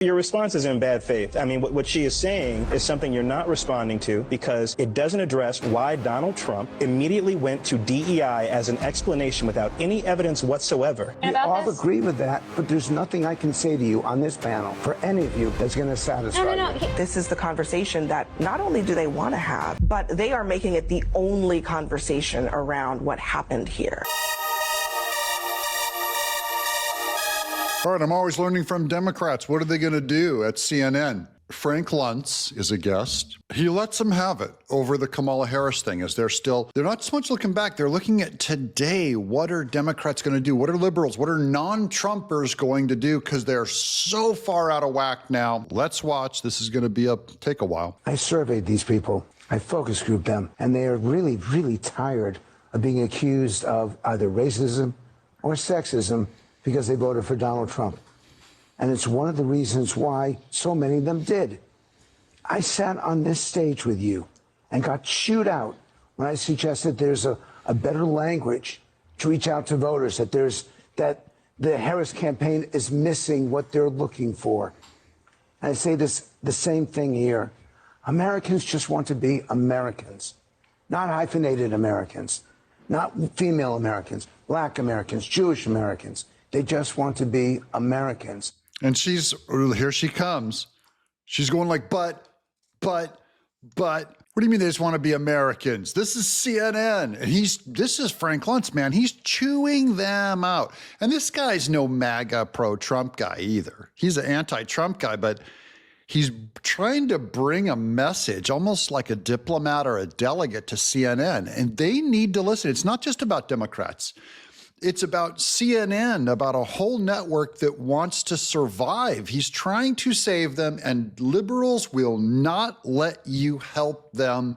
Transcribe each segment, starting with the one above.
Your response is in bad faith. I mean, what she is saying is something you're not responding to because it doesn't address why Donald Trump immediately went to DEI as an explanation without any evidence whatsoever. We all agree with that, but there's nothing I can say to you on this panel for any of you that's going to satisfy you. This is the conversation that not only do they want to have, but they are making it the only conversation around what happened here. All right, I'm always learning from Democrats. What are they going to do at CNN? Frank Luntz is a guest. He lets them have it over the Kamala Harris thing as they're not so much looking back. They're looking at today. What are Democrats going to do? What are liberals? What are non-Trumpers going to do? Because they're so far out of whack now. Let's watch. This is going to take a while. I surveyed these people. I focus grouped them, and they are really, really tired of being accused of either racism or sexism because they voted for Donald Trump. And it's one of the reasons why so many of them did. I sat on this stage with you and got chewed out when I suggested there's a better language to reach out to voters, that the Harris campaign is missing what they're looking for. And I say the same thing here. Americans just want to be Americans, not hyphenated Americans, not female Americans, black Americans, Jewish Americans. They just want to be Americans. And here she comes. She's going like, but, what do you mean they just want to be Americans? This is CNN. And this is Frank Luntz, man. He's chewing them out. And this guy's no MAGA pro-Trump guy either. He's an anti-Trump guy, but he's trying to bring a message, almost like a diplomat or a delegate to CNN. And they need to listen. It's not just about Democrats. It's about CNN, about a whole network that wants to survive. He's trying to save them, and liberals will not let you help them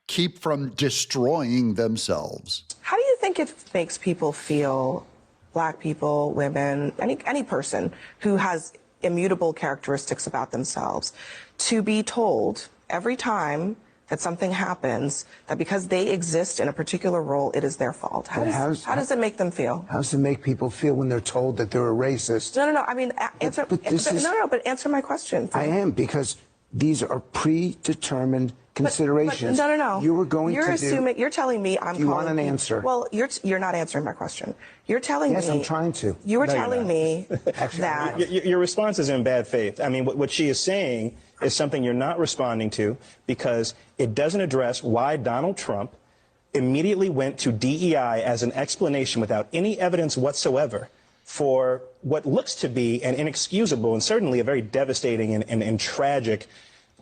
keep from destroying themselves. How do you think it makes people feel, black people, women, any person who has immutable characteristics about themselves, to be told every time that something happens, that because they exist in a particular role, it is their fault? How does it make them feel? How does it make people feel when they're told that they're a racist? No. I mean, but answer my question. I am, because these are predetermined considerations. No. You're telling me I'm. Do you want an answer? Well, you're not answering my question. You're telling me. Yes, I'm trying to. You were telling me that. Your response is in bad faith. I mean, what she is saying is something you're not responding to because it doesn't address why Donald Trump immediately went to DEI as an explanation without any evidence whatsoever for what looks to be an inexcusable and certainly a very devastating and tragic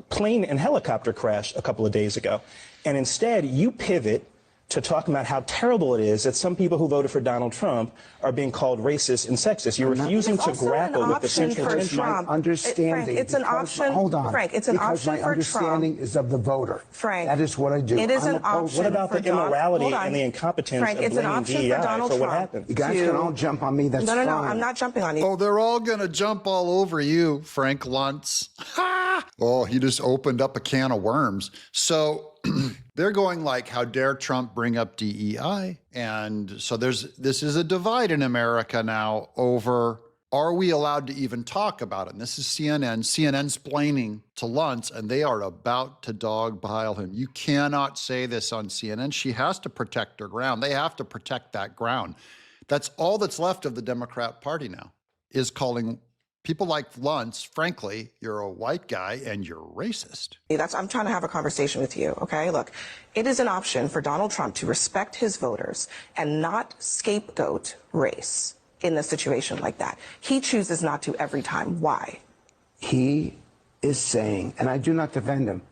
plane and helicopter crash a couple of days ago. And instead, you pivot to talk about how terrible it is that some people who voted for Donald Trump are being called racist and sexist. You're refusing to grapple with the central tension. Understanding. Frank, it's an option. Hold on. Frank, it's an option for Trump. Because my understanding is of the voter. Frank, that is what I do. It is an option. What about the immorality and the incompetence of blaming DEI for what happened? You guys can all jump on me. That's fine. No. I'm not jumping on you. Oh, they're all going to jump all over you, Frank Luntz. Oh, he just opened up a can of worms. So they're going like, how dare Trump bring up DEI? And so this is a divide in America now over, are we allowed to even talk about it? And this is CNN's explaining to Luntz, and they are about to dogpile him. You cannot say this on CNN. She has to protect her ground. They have to protect that ground. That's all that's left of the Democrat Party now, is calling people like Luntz, frankly, you're a white guy and you're racist. I'm trying to have a conversation with you, okay? Look, it is an option for Donald Trump to respect his voters and not scapegoat race in a situation like that. He chooses not to every time. Why? He is saying, and I do not defend him,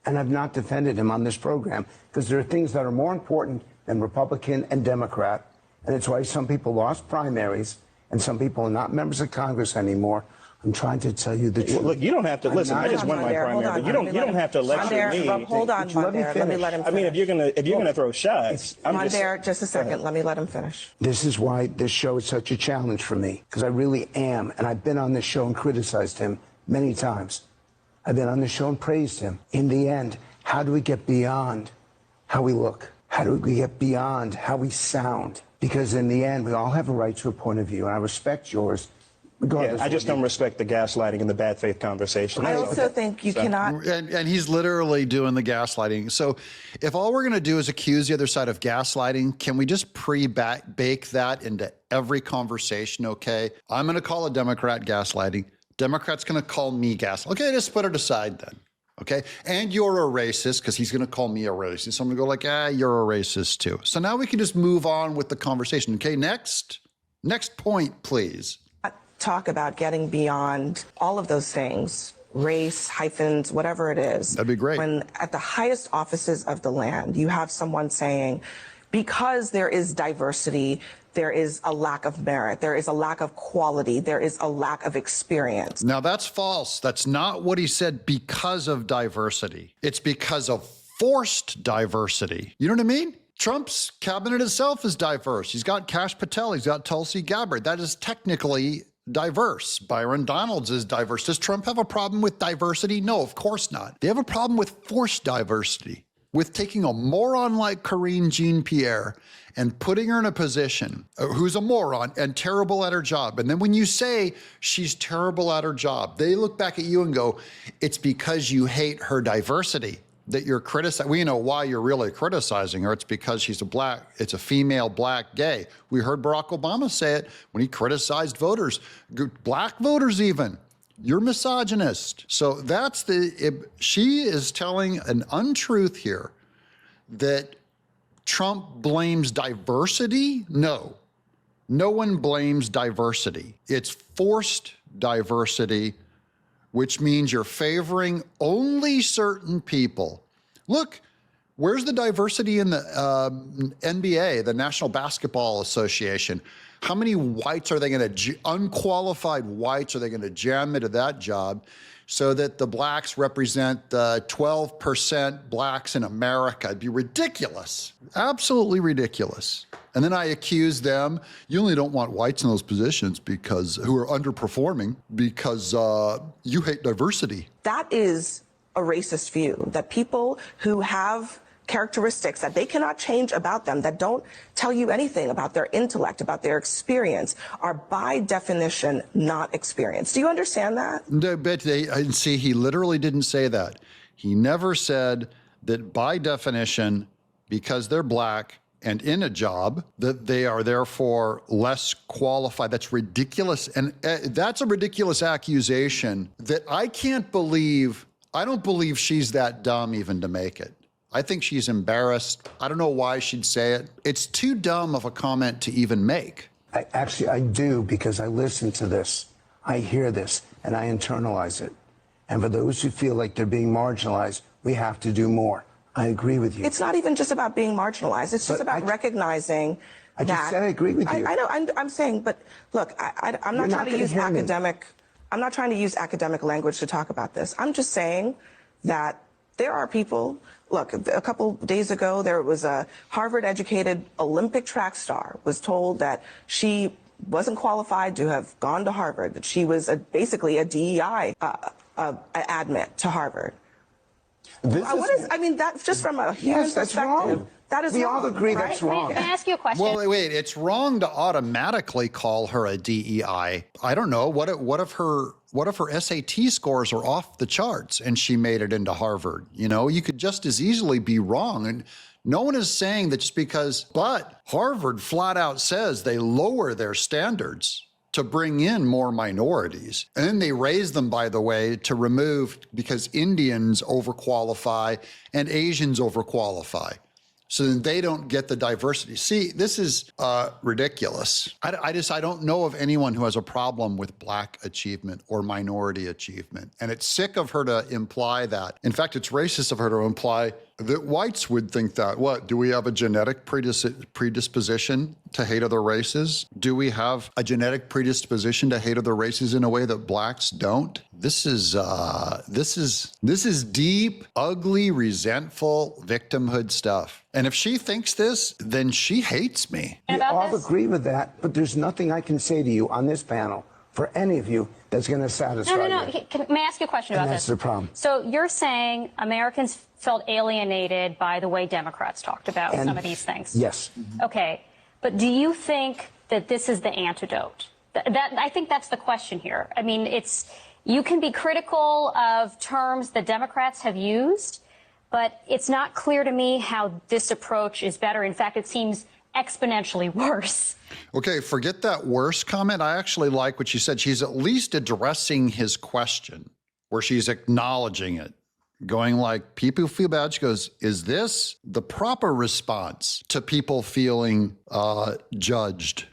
and I've not defended him on this program, because there are things that are more important than Republican and Democrat, and it's why some people lost primaries and some people are not members of Congress anymore. I'm trying to tell you the truth. Look, you don't have to listen. I just won my primary, but you don't have to lecture me. Hold on, Mondare. Let me let him finish. I mean, if you're gonna throw shots, Mondare, just a second. Let me let him finish. This is why this show is such a challenge for me, because I really am, and I've been on this show and criticized him many times. I've been on the show and praised him. In the end, how do we get beyond how we look? How do we get beyond how we sound? Because in the end, we all have a right to a point of view, and I respect yours. regardless. I just don't respect the gaslighting and the bad faith conversation. I also think you cannot. And he's literally doing the gaslighting. So if all we're going to do is accuse the other side of gaslighting, can we just pre-bake that into every conversation, okay? I'm going to call a Democrat gaslighting. Democrat's going to call me gaslighting. Okay, just put it aside then. Okay, and you're a racist because he's going to call me a racist. So I'm going to go like, you're a racist too. So now we can just move on with the conversation. Okay, next point, please. Talk about getting beyond all of those things, race, hyphens, whatever it is. That'd be great. When at the highest offices of the land, you have someone saying, because there is diversity, there is a lack of merit, there is a lack of quality, there is a lack of experience. Now that's false. That's not what he said because of diversity. It's because of forced diversity. You know what I mean? Trump's cabinet itself is diverse. He's got Kash Patel, he's got Tulsi Gabbard. That is technically diverse. Byron Donalds is diverse. Does Trump have a problem with diversity? No, of course not. They have a problem with forced diversity, with taking a moron like Karine Jean-Pierre and putting her in a position who's a moron and terrible at her job. And then when you say she's terrible at her job, they look back at you and go, it's because you hate her diversity that you're criticizing. We know why you're really criticizing her. It's because she's it's a female black gay. We heard Barack Obama say it when he criticized voters, black voters even. You're misogynist. So she is telling an untruth here that Trump blames diversity. No one blames diversity. It's forced diversity, which means you're favoring only certain people. Look, where's the diversity in the NBA, the National Basketball Association? How many whites are they going to, unqualified whites are they going to jam into that job so that the blacks represent the 12% blacks in America? It'd be ridiculous, absolutely ridiculous. And then I accuse them, you only don't want whites in those positions because who are underperforming because you hate diversity. That is a racist view, that people who have characteristics that they cannot change about them, that don't tell you anything about their intellect, about their experience, are by definition not experienced. Do you understand that? And see, he literally didn't say that. He never said that by definition, because they're black and in a job, that they are therefore less qualified. That's ridiculous. And that's a ridiculous accusation that I can't believe. I don't believe she's that dumb even to make it. I think she's embarrassed. I don't know why she'd say it. It's too dumb of a comment to even make. I do, because I listen to this. I hear this and I internalize it. And for those who feel like they're being marginalized, we have to do more. I agree with you. It's not even just about being marginalized. It's just about recognizing I just said I agree with you. I know. I'm saying, but look, I'm not trying to use academic. I'm not trying to use academic language to talk about this. I'm just saying that there are people. Look, a couple days ago, there was a Harvard-educated Olympic track star was told that she wasn't qualified to have gone to Harvard, that she was basically a DEI admit to Harvard. I mean, that's just from a human perspective. Wrong. That is we wrong, all agree right? that's wrong. Can I ask you a question? Well, wait, it's wrong to automatically call her a DEI. I don't know. What if her SAT scores are off the charts and she made it into Harvard? You know, you could just as easily be wrong. And no one is saying that just because, but Harvard flat out says they lower their standards to bring in more minorities. And then they raise them, by the way, to remove because Indians overqualify and Asians overqualify. So then they don't get the diversity. See, this is ridiculous. I don't know of anyone who has a problem with black achievement or minority achievement. And it's sick of her to imply that. In fact, it's racist of her to imply that whites would think that. What, do we have a genetic predisposition to hate other races? Do we have a genetic predisposition to hate other races in a way that blacks don't? This is deep, ugly, resentful victimhood stuff. And if she thinks this, then she hates me. We all agree with that, but there's nothing I can say to you on this panel for any of you that's going to satisfy you. No. May I ask you a question about this? That's the problem. So you're saying Americans felt alienated by the way Democrats talked about some of these things? Yes. Okay. But do you think that this is the antidote? I think that's the question here. I mean, you can be critical of terms that Democrats have used, but it's not clear to me how this approach is better. In fact, it seems exponentially worse. Okay, forget that worse comment. I actually like what she said. She's at least addressing his question, where she's acknowledging it, going like, people feel bad. She goes, is this the proper response to people feeling judged?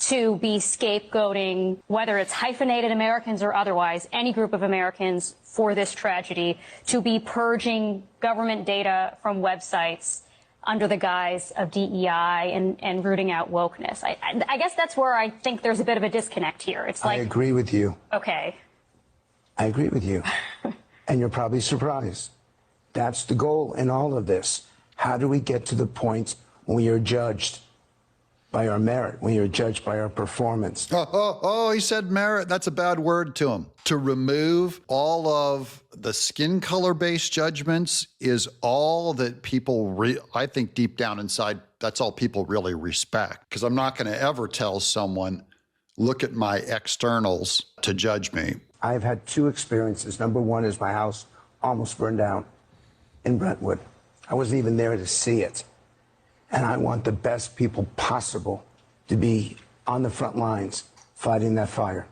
To be scapegoating, whether it's hyphenated Americans or otherwise, any group of Americans for this tragedy, to be purging government data from websites under the guise of DEI and rooting out wokeness. I guess that's where I think there's a bit of a disconnect here. It's like, I agree with you. Okay. I agree with you. And you're probably surprised. That's the goal in all of this. How do we get to the point when we are judged by our merit, when you're judged by our performance? Oh, he said merit. That's a bad word to him. To remove all of the skin color-based judgments is all that people, I think deep down inside, that's all people really respect. Because I'm not going to ever tell someone, look at my externals to judge me. I've had two experiences. Number one is my house almost burned down in Brentwood. I wasn't even there to see it. And I want the best people possible to be on the front lines fighting that fire.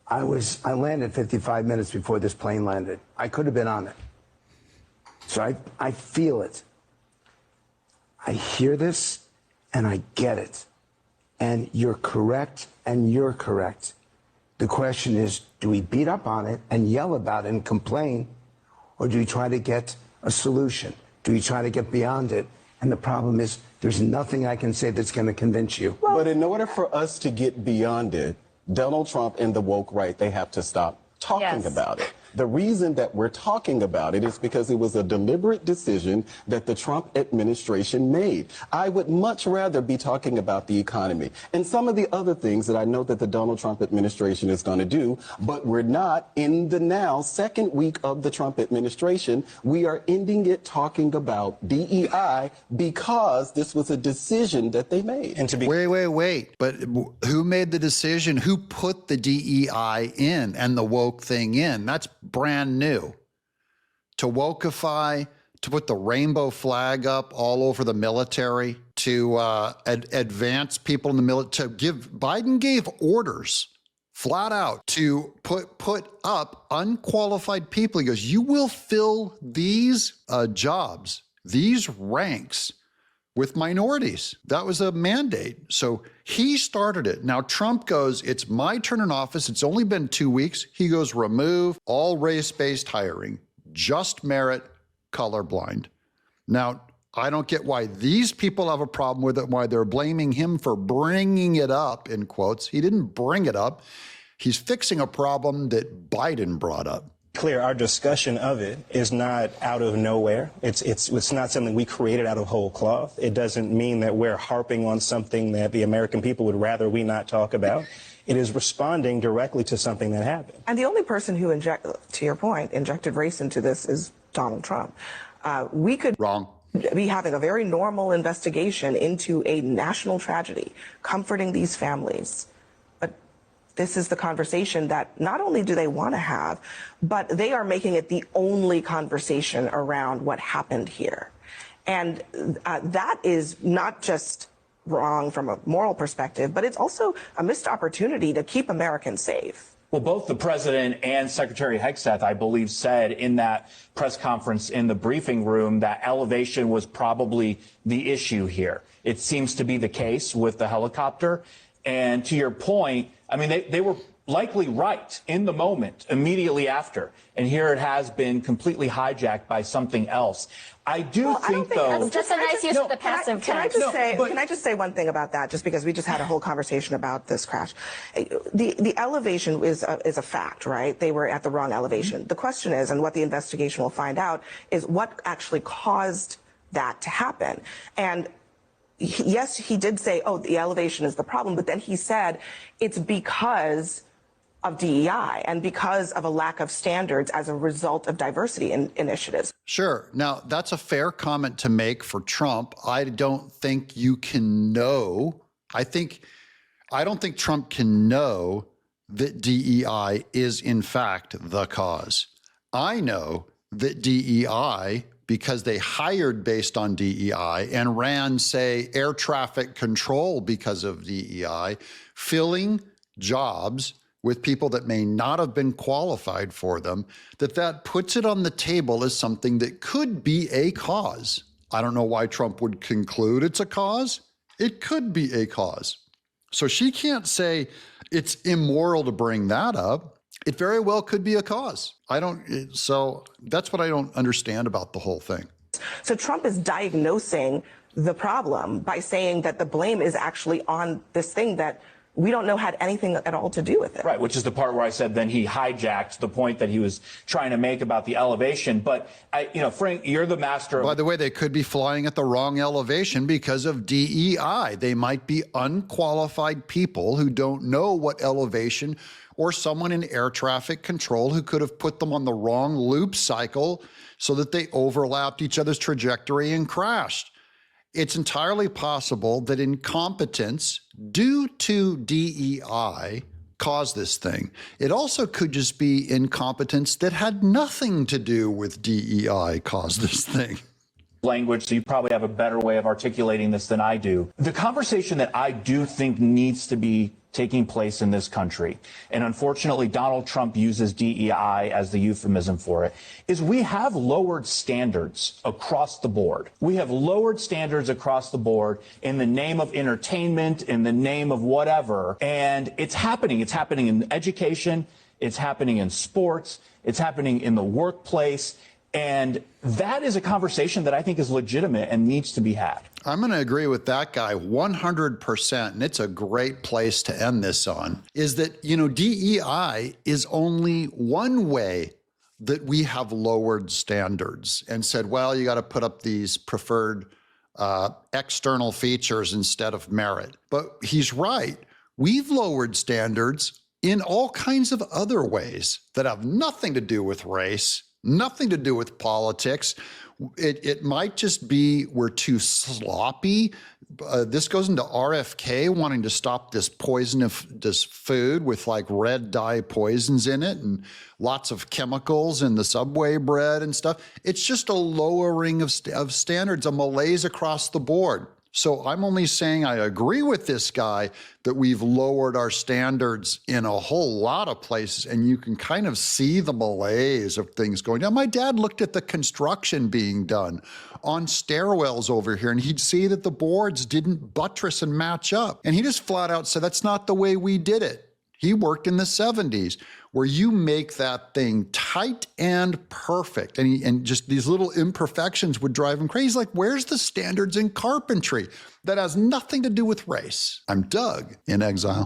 I landed 55 minutes before this plane landed. I could have been on it. So I feel it. I hear this and I get it. And you're correct and you're correct. The question is, do we beat up on it and yell about it and complain? Or do we try to get a solution? Do we try to get beyond it? And the problem is, there's nothing I can say that's going to convince you. But in order for us to get beyond it, Donald Trump and the woke right, they have to stop talking about it. The reason that we're talking about it is because it was a deliberate decision that the Trump administration made. I would much rather be talking about the economy and some of the other things that I know that the Donald Trump administration is going to do, but we're not in the now second week of the Trump administration. We are ending it talking about DEI because this was a decision that they made. And to be Wait. But who made the decision? Who put the DEI in and the woke thing in? That's brand new. To wokeify, to put the rainbow flag up all over the military, to advance people in the military, Biden gave orders flat out to put up unqualified people. He goes, you will fill these jobs, these ranks with minorities. That was a mandate. So he started it. Now Trump goes, it's my turn in office. It's only been 2 weeks. He goes, remove all race-based hiring, just merit, colorblind. Now, I don't get why these people have a problem with it, why they're blaming him for bringing it up, in quotes. He didn't bring it up. He's fixing a problem that Biden brought up. clear, our discussion of it is not out of nowhere. It's not something we created out of whole cloth. It doesn't mean that we're harping on something that the American people would rather we not talk about. It is responding directly to something that happened. And the only person who, to your point, injected race into this is Donald Trump. We could be having a very normal investigation into a national tragedy, comforting these families. But this is the conversation that not only do they want to have, but they are making it the only conversation around what happened here. And that is not just wrong from a moral perspective, but it's also a missed opportunity to keep Americans safe. Well, both the president and Secretary Hegseth, I believe, said in that press conference in the briefing room that elevation was probably the issue here. It seems to be the case with the helicopter. And to your point, I mean, they were likely right in the moment, immediately after. And here it has been completely hijacked by something else. I think, though, it's just a nice use of the passive tense. Can I just say one thing about that, just because we just had a whole conversation about this crash. The elevation is a fact, right? They were at the wrong elevation. The question is, and what the investigation will find out, is what actually caused that to happen. And yes, he did say, oh, the elevation is the problem, but then he said it's because of DEI and because of a lack of standards as a result of diversity initiatives. Sure. Now, that's a fair comment to make for Trump. I don't think you can know. I think I don't think Trump can know that DEI is in fact the cause. I know that DEI, because they hired based on DEI and ran, say, air traffic control because of DEI, filling jobs with people that may not have been qualified for them, that puts it on the table as something that could be a cause. I don't know why Trump would conclude it's a cause. It could be a cause. So she can't say it's immoral to bring that up. It very well could be a cause. So that's what I don't understand about the whole thing. So Trump is diagnosing the problem by saying that the blame is actually on this thing that we don't know had anything at all to do with it. Right, which is the part where I said then he hijacked the point that he was trying to make about the elevation. But, Frank, you're the master of... By the way, they could be flying at the wrong elevation because of DEI. They might be unqualified people who don't know what elevation, or someone in air traffic control who could have put them on the wrong loop cycle so that they overlapped each other's trajectory and crashed. It's entirely possible that incompetence due to DEI caused this thing. It also could just be incompetence that had nothing to do with DEI caused this thing. Language, so you probably have a better way of articulating this than I do. The conversation that I do think needs to be taking place in this country, and unfortunately Donald Trump uses DEI as the euphemism for it, is we have lowered standards across the board. We have lowered standards across the board in the name of entertainment, in the name of whatever, and it's happening. It's happening in education, it's happening in sports, it's happening in the workplace. And that is a conversation that I think is legitimate and needs to be had. I'm going to agree with that guy 100%. And it's a great place to end this on, is that, DEI is only one way that we have lowered standards and said, well, you got to put up these preferred external features instead of merit. But he's right. We've lowered standards in all kinds of other ways that have nothing to do with race, nothing to do with politics. It might just be we're too sloppy. This goes into RFK wanting to stop this poisonous food with like red dye poisons in it and lots of chemicals in the Subway bread and stuff. It's just a lowering of standards, a malaise across the board. So I'm only saying I agree with this guy that we've lowered our standards in a whole lot of places, and you can kind of see the malaise of things going down. My dad looked at the construction being done on stairwells over here, and he'd see that the boards didn't buttress and match up. And he just flat out said, that's not the way we did it. He worked in the 70s where you make that thing tight and perfect. And just these little imperfections would drive him crazy. He's like, where's the standards in carpentry? That has nothing to do with race. I'm Doug in exile.